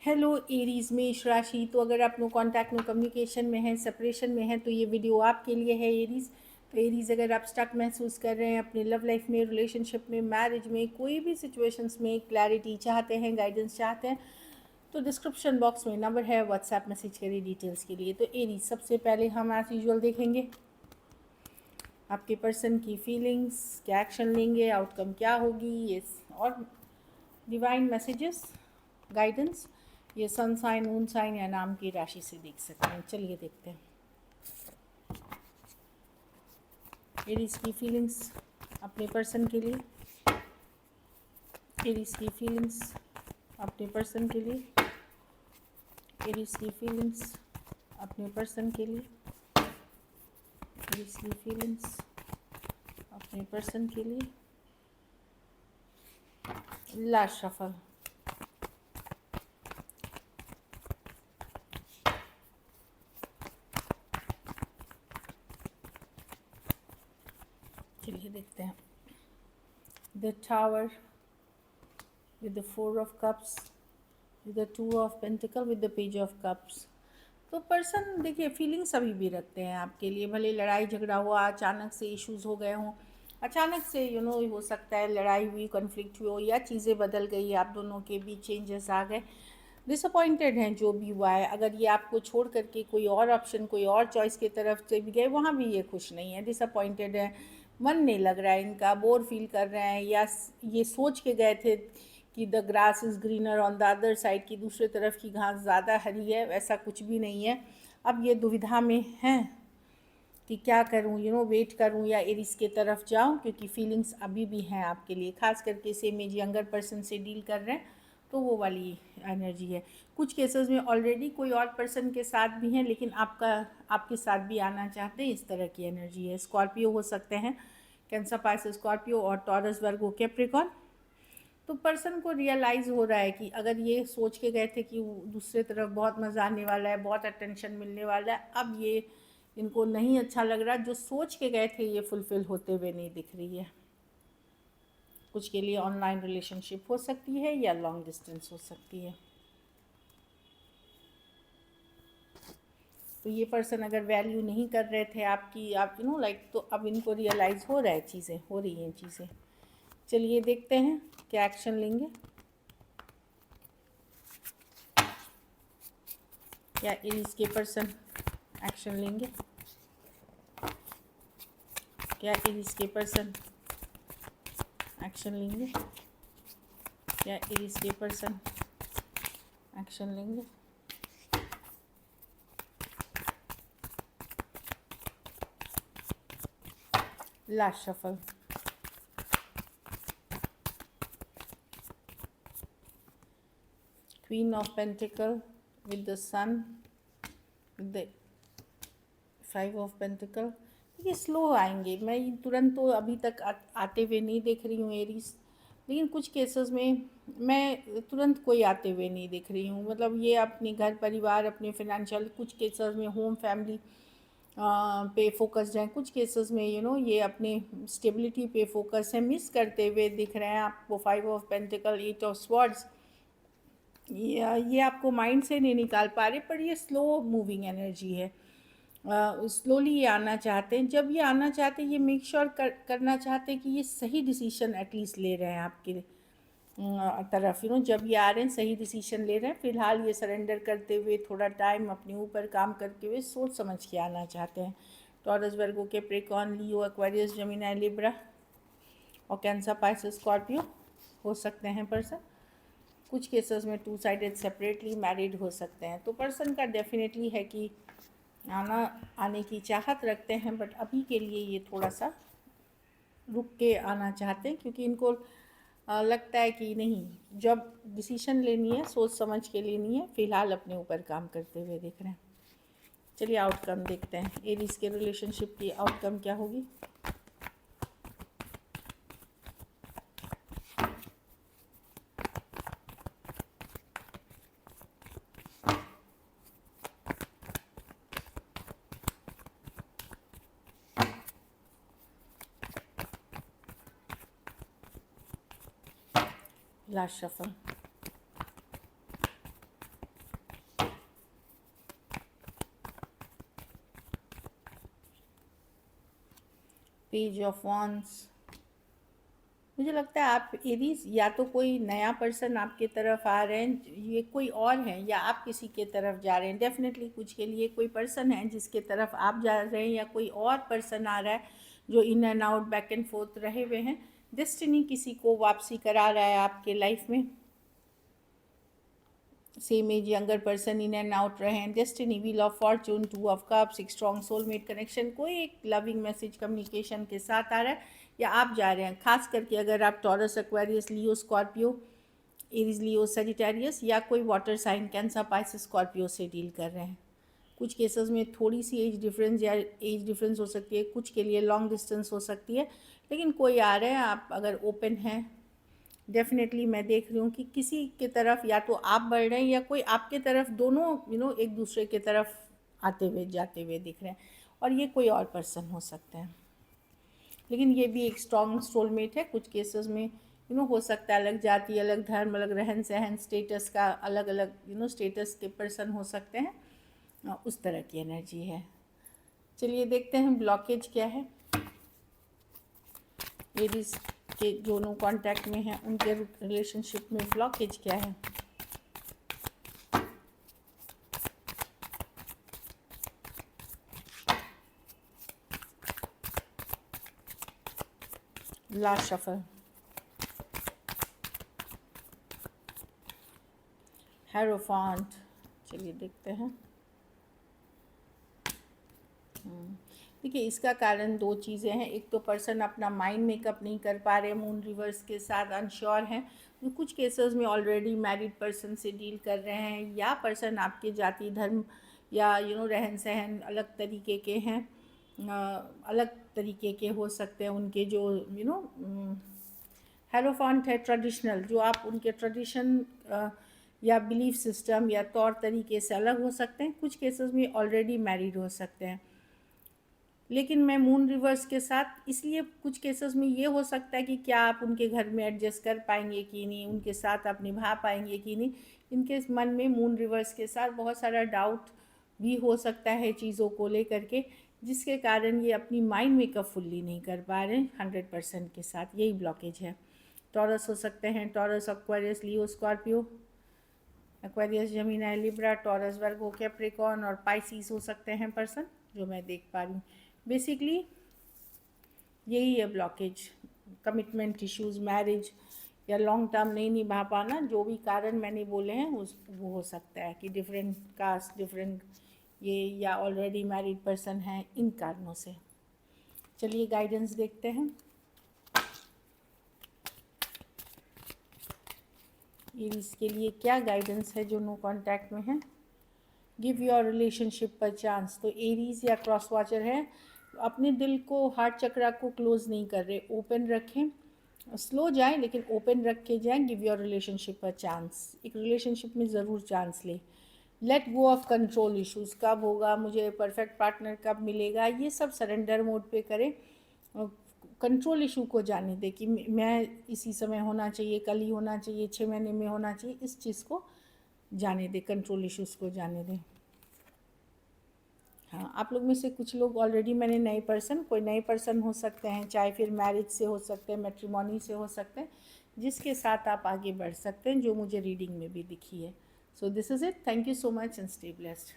Hello Aries मेष राशि। तो अगर आप नो कांटेक्ट नो कम्युनिकेशन में हैं, सेपरेशन में हैं, तो ये वीडियो आपके लिए है एरीज। तो एरीज, अगर आप स्टक महसूस कर रहे हैं अपने लव लाइफ में, रिलेशनशिप में, मैरिज में, कोई भी सिचुएशंस में क्लैरिटी चाहते हैं, गाइडेंस चाहते हैं, तो डिस्क्रिप्शन बॉक्स में नंबर है, व्हाट्सएप मैसेज करिए डिटेल्स के लिए। तो एरीज, सबसे पहले हम एज यूजुअल देखेंगे आपके पर्सन की फीलिंग्स, क्या एक्शन लेंगे, आउटकम क्या होगी, ये और डिवाइन मैसेजेस, गाइडेंस ये सन साइन, मून साइन या नाम की राशि से देख सकते हैं। चलिए देखते हैं एरीज की फीलिंग्स अपने पर्सन के लिए। एरीज की फीलिंग्स अपने पर्सन के लिए। एरीज की फीलिंग्स अपने पर्सन के लिए। एरीज की फीलिंग्स अपने पर्सन के लिए। Last shuffle. चलिए देखते हैं the tower with the four of cups, with the two of pentacle, with the page of cups। तो पर्सन देखिए फीलिंग्स अभी भी रखते हैं आपके लिए, भले लड़ाई झगड़ा हुआ, अचानक से इश्यूज हो गए हों, अचानक से हो सकता है लड़ाई हुई, कन्फ्लिक्ट हुई हो, या चीज़ें बदल गई, आप दोनों के बीच चेंजेस आ गए, डिसअपॉइंटेड हैं जो भी हुआ है। अगर ये आपको छोड़ करके कोई और ऑप्शन, कोई और चॉइस की तरफ से भी गए, वहाँ भी ये खुश नहीं है, डिसअपॉइंटेड है, मन नहीं लग रहा है इनका, बोर फील कर रहे हैं, या ये सोच के गए थे कि the grass is greener on the other side, की दूसरे तरफ की घास ज़्यादा हरी है, वैसा कुछ भी नहीं है। अब ये दुविधा में हैं कि क्या करूं, वेट करूं या एरिस के तरफ जाऊं, क्योंकि फीलिंग्स अभी भी हैं आपके लिए, खास करके सेम एज यंगर पर्सन से डील कर रहे हैं तो वो वाली एनर्जी है। कुछ केसेस में ऑलरेडी कोई और पर्सन के साथ भी हैं, लेकिन आपके साथ भी आना चाहते हैं, इस तरह की एनर्जी है। स्कॉर्पियो हो सकते हैं, कैंसर, पाइसेस, स्कॉर्पियो और टॉरस, वर्गो, कैप्रिकॉन। तो पर्सन को रियलाइज़ हो रहा है कि अगर ये सोच के गए थे कि दूसरे तरफ बहुत मज़ा आने वाला है, बहुत अटेंशन मिलने वाला है, अब ये इनको नहीं अच्छा लग रहा, जो सोच के गए थे ये फुलफ़िल होते हुए नहीं दिख रही है। कुछ के लिए ऑनलाइन रिलेशनशिप हो सकती है या लॉन्ग डिस्टेंस हो सकती है। तो ये पर्सन अगर वैल्यू नहीं कर रहे थे आपकी, आप तो अब इनको रियलाइज़ हो रहा है, चीज़ें हो रही हैं चीज़ें। चलिए देखते हैं क्या एक्शन लेंगे, क्या एरीज के पर्सन एक्शन लेंगे, क्या एरीज के पर्सन एक्शन लेंगे, क्या एरीज के पर्सन एक्शन लेंगे। Last shuffle. Queen of pentacle with the sun, with the five of pentacle. ये स्लो आएंगे, मैं तुरंत तो अभी तक आते हुए नहीं देख रही हूँ एरीज, लेकिन कुछ केसेस में मैं तुरंत कोई आते हुए नहीं देख रही हूँ। मतलब ये अपने घर परिवार, अपने फाइनेंशियल, कुछ केसेस में होम फैमिली पे फोकस्ड हैं, कुछ केसेस में ये अपने स्टेबिलिटी पे फोकस है, मिस करते हुए दिख रहे हैं आपको। Five of pentacle, eight of swords, ये आपको माइंड से नहीं निकाल पा रहे, पर ये स्लो मूविंग एनर्जी है। स्लोली ये आना चाहते हैं। जब ये आना चाहते हैं, ये मेक श्योर करना चाहते हैं कि ये सही डिसीजन एटलीस्ट ले रहे हैं आपके तरफ। जब ये आ रहे हैं सही डिसीजन ले रहे हैं। फ़िलहाल ये सरेंडर करते हुए, थोड़ा टाइम अपने ऊपर काम करते हुए सोच समझ के आना चाहते हैं। टॉरस, वर्गो, कैप्रिकॉर्न, लियो, एक्वेरियस, जेमिनी, लिब्रा और कैंसर, पाइसेस, स्कॉर्पियो हो सकते हैं पर्सन। कुछ केसेस में टू साइडेड सेपरेटली मैरिड हो सकते हैं। तो पर्सन का डेफिनेटली है कि आने की चाहत रखते हैं, बट अभी के लिए ये थोड़ा सा रुक के आना चाहते हैं, क्योंकि इनको लगता है कि नहीं, जब डिसीजन लेनी है सोच समझ के लेनी है। फ़िलहाल अपने ऊपर काम करते हुए देख रहे हैं। चलिए आउटकम देखते हैं, एरीज के रिलेशनशिप की आउटकम क्या होगी। Last shuffle. Page of wands. मुझे लगता है आप एरीज, या तो कोई नया पर्सन आपके तरफ आ रहे हैं, ये कोई और है, या आप किसी के तरफ जा रहे हैं। डेफिनेटली कुछ के लिए कोई पर्सन है जिसके तरफ आप जा रहे हैं, या कोई और पर्सन आ रहा है जो इन and out, back and fourth रहे हुए हैं। डेस्टिनी किसी को वापसी करा रहा है आपके लाइफ में। Same age younger person in and out रहे हैं। Destiny, wheel of fortune, two of cups, एक स्ट्रॉन्ग सोलमेट कनेक्शन, कोई एक लविंग मैसेज कम्युनिकेशन के साथ आ रहा है, या आप जा रहे हैं। खास करके अगर आप Taurus, Aquarius, Leo, Scorpio, Aries, Leo, Sagittarius, या कोई water sign, Cancer, Pisces, Scorpio से डील कर रहे हैं। कुछ केसेस में थोड़ी सी एज डिफरेंस या एज डिफरेंस हो सकती है, कुछ के लिए लॉन्ग डिस्टेंस हो सकती है, लेकिन कोई आ रहे हैं। आप अगर ओपन हैं, डेफिनेटली मैं देख रही हूँ कि किसी के तरफ या तो आप बढ़ रहे हैं, या कोई आपके तरफ, दोनों एक दूसरे के तरफ आते हुए जाते हुए दिख रहे हैं। और ये कोई और पर्सन हो सकते हैं, लेकिन ये भी एक स्ट्रॉन्ग सोलमेट है। कुछ केसेस में हो सकता है अलग जाति, अलग धर्म, अलग रहन सहन, स्टेटस का अलग अलग स्टेटस के पर्सन हो सकते हैं। उस तरह की एनर्जी है। चलिए देखते हैं ब्लॉकेज क्या है। एरीज के जो नो कांटेक्ट में हैं उनके रिलेशनशिप में ब्लॉकेज क्या है। Last shuffle, hierophant. चलिए देखते हैं। देखिए, इसका कारण दो चीज़ें हैं। एक तो पर्सन अपना माइंड मेकअप नहीं कर पा रहे, मून रिवर्स के साथ अनश्योर हैं। कुछ केसेस में ऑलरेडी मैरिड पर्सन से डील कर रहे हैं, या पर्सन आपके जाति, धर्म या रहन सहन अलग तरीके के हैं, अलग तरीके के हो सकते हैं। उनके जो हेरोफांट है ट्रेडिशनल, जो आप उनके ट्रेडिशन या बिलीफ सिस्टम या तौर तरीके से अलग हो सकते हैं। कुछ केसेस में ऑलरेडी मैरिड हो सकते हैं। लेकिन मैं मून रिवर्स के साथ, इसलिए कुछ केसेस में ये हो सकता है कि क्या आप उनके घर में एडजस्ट कर पाएंगे कि नहीं, उनके साथ आप निभा पाएंगे कि नहीं। इनके मन में मून रिवर्स के साथ बहुत सारा डाउट भी हो सकता है चीज़ों को लेकर के, जिसके कारण ये अपनी माइंड मेकअप फुल्ली नहीं कर पा रहे हैं 100% के साथ। यही ब्लॉकेज है। टॉरस हो सकते हैं, Taurus, Aquarius, Leo, Scorpio, Aquarius, Gemini, Libra, Taurus, Virgo, Capricorn और पाइसिस हो सकते हैं पर्सन, जो मैं देख पा रही हूँ। बेसिकली यही है ब्लॉकेज। कमिटमेंट इश्यूज़, मैरिज या लॉन्ग टर्म नहीं निभा पाना, जो भी कारण मैंने बोले हैं वो हो सकता है कि डिफरेंट कास्ट, डिफरेंट ये, या ऑलरेडी मैरिड पर्सन हैं, इन कारणों से। चलिए गाइडेंस देखते हैं। एरीज के लिए क्या गाइडेंस है जो नो कांटेक्ट में है। गिव योर रिलेशनशिप पर चांस। तो एरीज या क्रॉस वॉचर है, अपने दिल को, हार्ट चक्रा को क्लोज नहीं कर रहे, ओपन रखें। स्लो जाएं लेकिन ओपन रख के जाएं। गिव योर रिलेशनशिप पर चांस। एक रिलेशनशिप में ज़रूर चांस ले। Let go of control issues, कब होगा, मुझे परफेक्ट पार्टनर कब मिलेगा, ये सब सरेंडर मोड पे करें। कंट्रोल इशू को जाने दें कि मैं इसी समय होना चाहिए, कल ही होना चाहिए, 6 महीने में होना चाहिए, इस चीज़ को जाने दें, कंट्रोल इश्यूज़ को जाने दें। हाँ, आप लोग में से कुछ लोग ऑलरेडी, मैंने नए पर्सन, कोई नए पर्सन हो सकते हैं, चाहे फिर मैरिज से हो सकते हैं, मैट्रिमोनी से हो सकते हैं, जिसके साथ आप आगे बढ़ सकते हैं, जो मुझे रीडिंग में भी दिखी है। So this is it. Thank you so much and stay blessed.